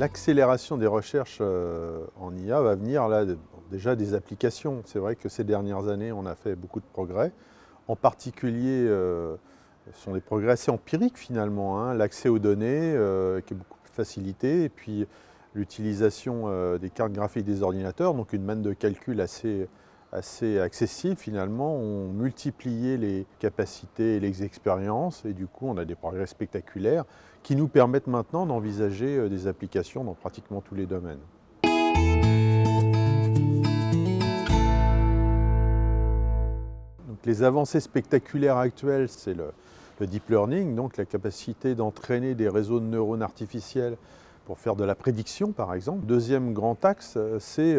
L'accélération des recherches en IA va venir là, déjà des applications. C'est vrai que ces dernières années, on a fait beaucoup de progrès. En particulier, ce sont des progrès assez empiriques finalement, hein. L'accès aux données qui est beaucoup plus facilité, et puis l'utilisation des cartes graphiques des ordinateurs, donc une manne de calcul assez accessible finalement, ont multiplié les capacités et les expériences, et du coup on a des progrès spectaculaires qui nous permettent maintenant d'envisager des applications dans pratiquement tous les domaines. Donc, les avancées spectaculaires actuelles, c'est le deep learning, donc la capacité d'entraîner des réseaux de neurones artificiels pour faire de la prédiction par exemple. Deuxième grand axe, c'est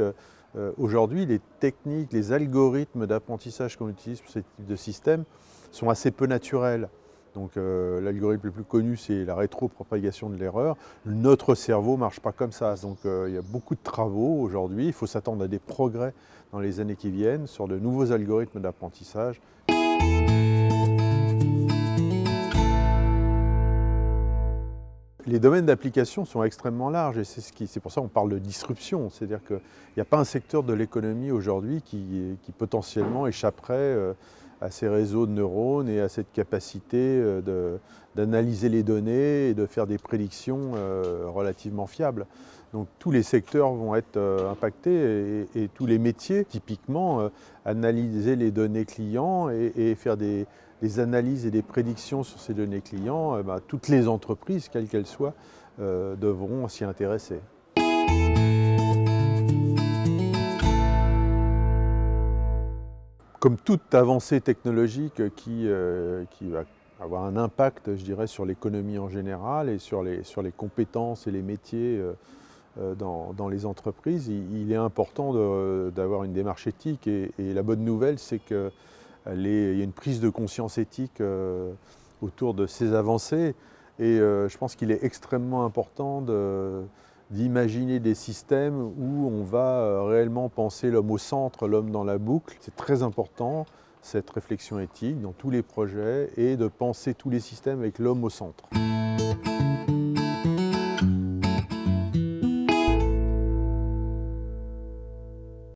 aujourd'hui les techniques, les algorithmes d'apprentissage qu'on utilise pour ce type de système sont assez peu naturels. Donc l'algorithme le plus connu, c'est la rétropropagation de l'erreur. Notre cerveau ne marche pas comme ça. Donc il y a beaucoup de travaux aujourd'hui. Il faut s'attendre à des progrès dans les années qui viennent sur de nouveaux algorithmes d'apprentissage. Les domaines d'application sont extrêmement larges, et c'est pour ça qu'on parle de disruption. C'est-à-dire qu'il n'y a pas un secteur de l'économie aujourd'hui qui potentiellement échapperait à ces réseaux de neurones et à cette capacité d'analyser les données et de faire des prédictions relativement fiables. Donc tous les secteurs vont être impactés, et tous les métiers, typiquement, analyser les données clients et faire des analyses et des prédictions sur ces données clients, toutes les entreprises, quelles qu'elles soient, devront s'y intéresser. Comme toute avancée technologique qui va avoir un impact, je dirais, sur l'économie en général et sur les compétences et les métiers dans les entreprises, il est important d'avoir une démarche éthique, et la bonne nouvelle, c'est qu'il y a une prise de conscience éthique autour de ces avancées, et je pense qu'il est extrêmement important d'imaginer des systèmes où on va réellement penser l'homme au centre, l'homme dans la boucle. C'est très important, cette réflexion éthique dans tous les projets, et de penser tous les systèmes avec l'homme au centre.